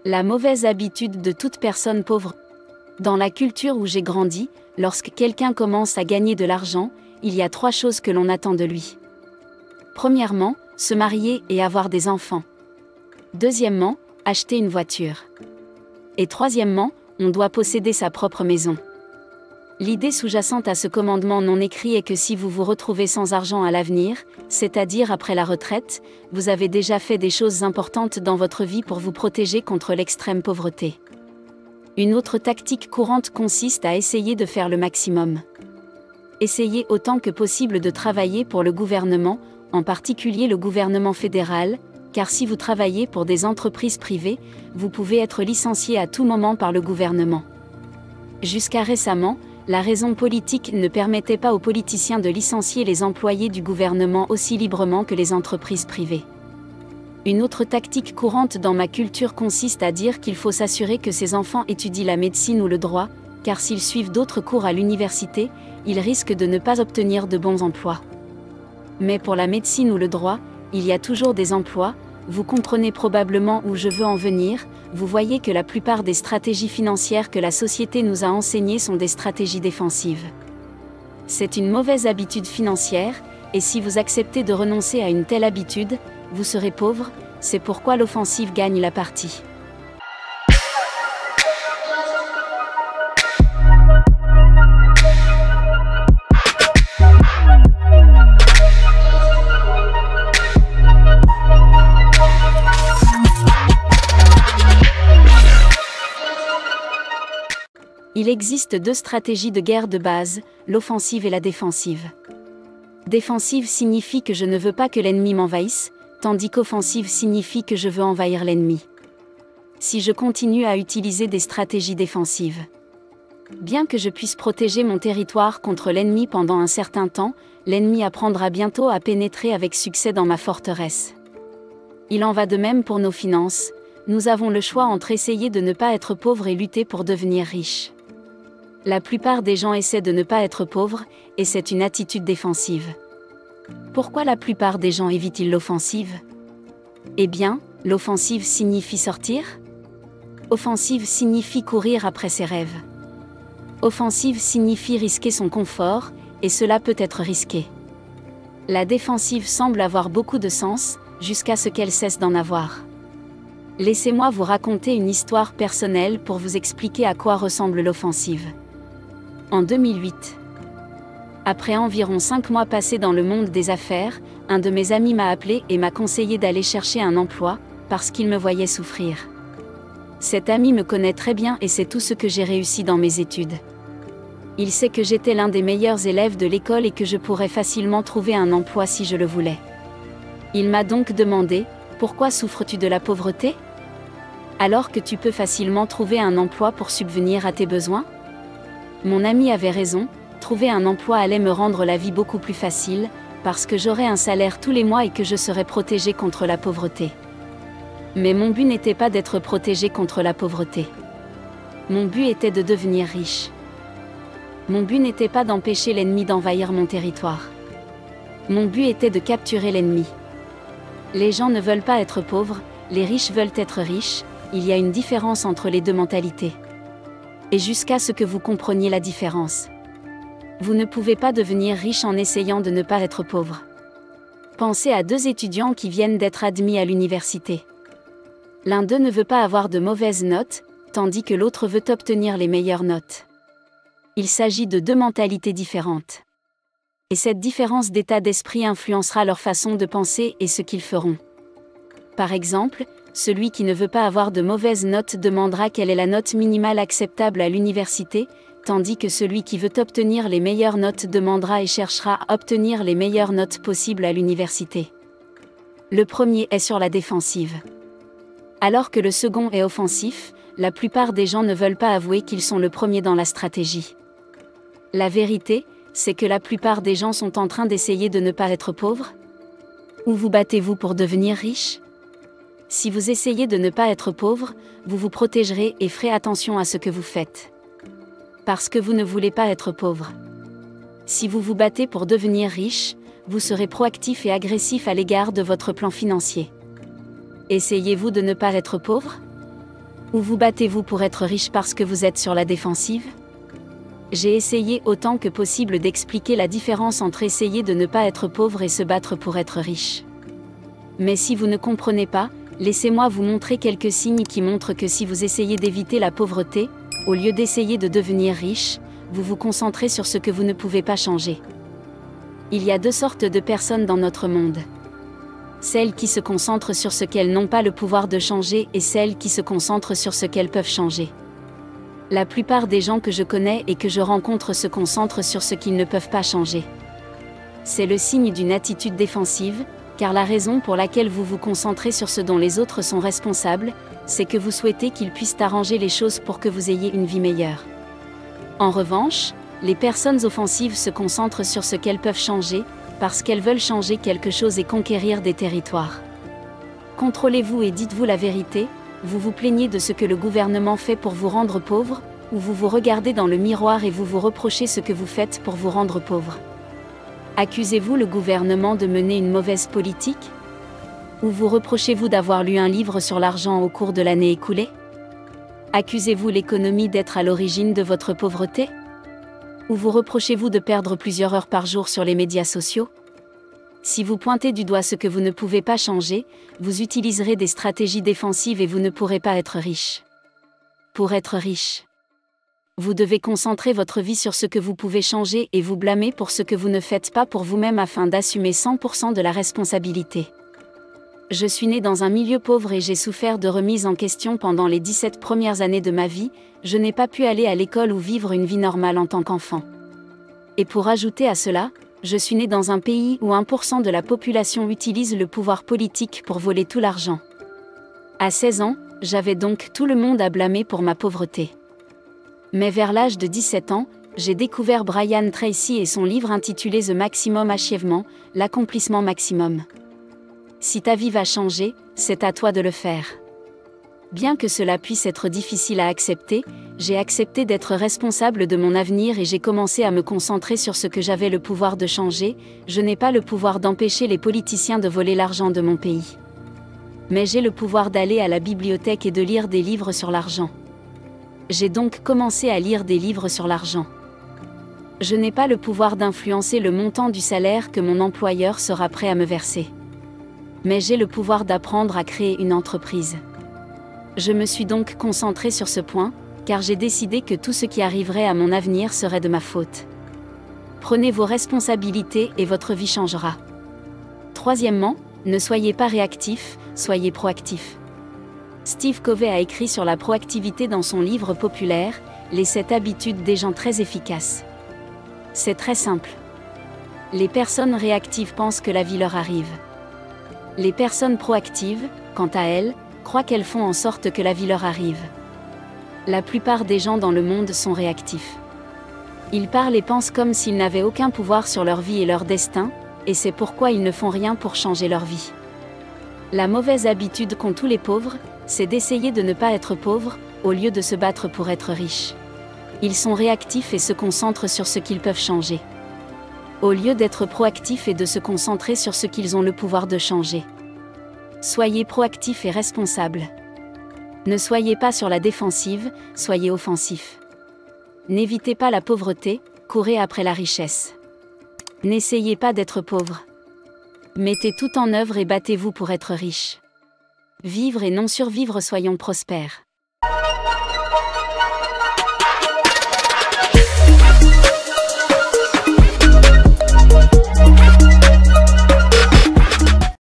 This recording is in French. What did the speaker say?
La mauvaise habitude de toute personne pauvre. Dans la culture où j'ai grandi, lorsque quelqu'un commence à gagner de l'argent, il y a 3 choses que l'on attend de lui. Premièrement, se marier et avoir des enfants. Deuxièmement, acheter une voiture. Et troisièmement, on doit posséder sa propre maison. L'idée sous-jacente à ce commandement non écrit est que si vous vous retrouvez sans argent à l'avenir, c'est-à-dire après la retraite, vous avez déjà fait des choses importantes dans votre vie pour vous protéger contre l'extrême pauvreté. Une autre tactique courante consiste à essayer de faire le maximum. Essayez autant que possible de travailler pour le gouvernement, en particulier le gouvernement fédéral, car si vous travaillez pour des entreprises privées, vous pouvez être licencié à tout moment par le gouvernement. Jusqu'à récemment, la raison politique ne permettait pas aux politiciens de licencier les employés du gouvernement aussi librement que les entreprises privées. Une autre tactique courante dans ma culture consiste à dire qu'il faut s'assurer que ses enfants étudient la médecine ou le droit, car s'ils suivent d'autres cours à l'université, ils risquent de ne pas obtenir de bons emplois. Mais pour la médecine ou le droit, il y a toujours des emplois, vous comprenez probablement où je veux en venir, vous voyez que la plupart des stratégies financières que la société nous a enseignées sont des stratégies défensives. C'est une mauvaise habitude financière, et si vous acceptez de renoncer à une telle habitude, vous serez pauvre, c'est pourquoi l'offensive gagne la partie. Il existe 2 stratégies de guerre de base, l'offensive et la défensive. Défensive signifie que je ne veux pas que l'ennemi m'envahisse, tandis qu'offensive signifie que je veux envahir l'ennemi. Si je continue à utiliser des stratégies défensives, bien que je puisse protéger mon territoire contre l'ennemi pendant un certain temps, l'ennemi apprendra bientôt à pénétrer avec succès dans ma forteresse. Il en va de même pour nos finances, nous avons le choix entre essayer de ne pas être pauvre et lutter pour devenir riche. La plupart des gens essaient de ne pas être pauvres, et c'est une attitude défensive. Pourquoi la plupart des gens évitent-ils l'offensive? Eh bien, l'offensive signifie sortir. Offensive signifie courir après ses rêves. Offensive signifie risquer son confort, et cela peut être risqué. La défensive semble avoir beaucoup de sens, jusqu'à ce qu'elle cesse d'en avoir. Laissez-moi vous raconter une histoire personnelle pour vous expliquer à quoi ressemble l'offensive. En 2008, après environ 5 mois passés dans le monde des affaires, un de mes amis m'a appelé et m'a conseillé d'aller chercher un emploi, parce qu'il me voyait souffrir. Cet ami me connaît très bien et sait tout ce que j'ai réussi dans mes études. Il sait que j'étais l'un des meilleurs élèves de l'école et que je pourrais facilement trouver un emploi si je le voulais. Il m'a donc demandé, « Pourquoi souffres-tu de la pauvreté ? Alors que tu peux facilement trouver un emploi pour subvenir à tes besoins ?» Mon ami avait raison, trouver un emploi allait me rendre la vie beaucoup plus facile, parce que j'aurais un salaire tous les mois et que je serais protégé contre la pauvreté. Mais mon but n'était pas d'être protégé contre la pauvreté. Mon but était de devenir riche. Mon but n'était pas d'empêcher l'ennemi d'envahir mon territoire. Mon but était de capturer l'ennemi. Les gens ne veulent pas être pauvres, les riches veulent être riches, il y a une différence entre les 2 mentalités. Et jusqu'à ce que vous compreniez la différence. Vous ne pouvez pas devenir riche en essayant de ne pas être pauvre. Pensez à 2 étudiants qui viennent d'être admis à l'université. L'un d'eux ne veut pas avoir de mauvaises notes, tandis que l'autre veut obtenir les meilleures notes. Il s'agit de 2 mentalités différentes. Et cette différence d'état d'esprit influencera leur façon de penser et ce qu'ils feront. Par exemple, celui qui ne veut pas avoir de mauvaises notes demandera quelle est la note minimale acceptable à l'université, tandis que celui qui veut obtenir les meilleures notes demandera et cherchera à obtenir les meilleures notes possibles à l'université. Le premier est sur la défensive. Alors que le second est offensif, la plupart des gens ne veulent pas avouer qu'ils sont le premier dans la stratégie. La vérité, c'est que la plupart des gens sont en train d'essayer de ne pas être pauvres. Ou vous battez-vous pour devenir riche ? Si vous essayez de ne pas être pauvre, vous vous protégerez et ferez attention à ce que vous faites. Parce que vous ne voulez pas être pauvre. Si vous vous battez pour devenir riche, vous serez proactif et agressif à l'égard de votre plan financier. Essayez-vous de ne pas être pauvre ? Ou vous battez-vous pour être riche parce que vous êtes sur la défensive? J'ai essayé autant que possible d'expliquer la différence entre essayer de ne pas être pauvre et se battre pour être riche. Mais si vous ne comprenez pas, laissez-moi vous montrer quelques signes qui montrent que si vous essayez d'éviter la pauvreté, au lieu d'essayer de devenir riche, vous vous concentrez sur ce que vous ne pouvez pas changer. Il y a deux sortes de personnes dans notre monde. Celles qui se concentrent sur ce qu'elles n'ont pas le pouvoir de changer et celles qui se concentrent sur ce qu'elles peuvent changer. La plupart des gens que je connais et que je rencontre se concentrent sur ce qu'ils ne peuvent pas changer. C'est le signe d'une attitude défensive, car la raison pour laquelle vous vous concentrez sur ce dont les autres sont responsables, c'est que vous souhaitez qu'ils puissent arranger les choses pour que vous ayez une vie meilleure. En revanche, les personnes offensives se concentrent sur ce qu'elles peuvent changer, parce qu'elles veulent changer quelque chose et conquérir des territoires. Contrôlez-vous et dites-vous la vérité, vous vous plaignez de ce que le gouvernement fait pour vous rendre pauvre, ou vous vous regardez dans le miroir et vous vous reprochez ce que vous faites pour vous rendre pauvre. Accusez-vous le gouvernement de mener une mauvaise politique? Ou vous reprochez-vous d'avoir lu un livre sur l'argent au cours de l'année écoulée? Accusez-vous l'économie d'être à l'origine de votre pauvreté? Ou vous reprochez-vous de perdre plusieurs heures par jour sur les médias sociaux? Si vous pointez du doigt ce que vous ne pouvez pas changer, vous utiliserez des stratégies défensives et vous ne pourrez pas être riche. Pour être riche, vous devez concentrer votre vie sur ce que vous pouvez changer et vous blâmer pour ce que vous ne faites pas pour vous-même afin d'assumer 100% de la responsabilité. Je suis né dans un milieu pauvre et j'ai souffert de remises en question pendant les 17 premières années de ma vie, je n'ai pas pu aller à l'école ou vivre une vie normale en tant qu'enfant. Et pour ajouter à cela, je suis né dans un pays où 1% de la population utilise le pouvoir politique pour voler tout l'argent. À 16 ans, j'avais donc tout le monde à blâmer pour ma pauvreté. Mais vers l'âge de 17 ans, j'ai découvert Brian Tracy et son livre intitulé The Maximum Achievement, l'accomplissement maximum. Si ta vie va changer, c'est à toi de le faire. Bien que cela puisse être difficile à accepter, j'ai accepté d'être responsable de mon avenir et j'ai commencé à me concentrer sur ce que j'avais le pouvoir de changer. Je n'ai pas le pouvoir d'empêcher les politiciens de voler l'argent de mon pays. Mais j'ai le pouvoir d'aller à la bibliothèque et de lire des livres sur l'argent. J'ai donc commencé à lire des livres sur l'argent. Je n'ai pas le pouvoir d'influencer le montant du salaire que mon employeur sera prêt à me verser. Mais j'ai le pouvoir d'apprendre à créer une entreprise. Je me suis donc concentré sur ce point, car j'ai décidé que tout ce qui arriverait à mon avenir serait de ma faute. Prenez vos responsabilités et votre vie changera. Troisièmement, ne soyez pas réactif, soyez proactif. Steve Covey a écrit sur la proactivité dans son livre populaire, Les 7 habitudes des gens très efficaces. C'est très simple. Les personnes réactives pensent que la vie leur arrive. Les personnes proactives, quant à elles, croient qu'elles font en sorte que la vie leur arrive. La plupart des gens dans le monde sont réactifs. Ils parlent et pensent comme s'ils n'avaient aucun pouvoir sur leur vie et leur destin, et c'est pourquoi ils ne font rien pour changer leur vie. La mauvaise habitude qu'ont tous les pauvres, c'est d'essayer de ne pas être pauvres, au lieu de se battre pour être riches. Ils sont réactifs et se concentrent sur ce qu'ils peuvent changer. Au lieu d'être proactifs et de se concentrer sur ce qu'ils ont le pouvoir de changer. Soyez proactifs et responsables. Ne soyez pas sur la défensive, soyez offensifs. N'évitez pas la pauvreté, courez après la richesse. N'essayez pas d'être pauvre. Mettez tout en œuvre et battez-vous pour être riche. Vivre et non survivre, soyons prospères.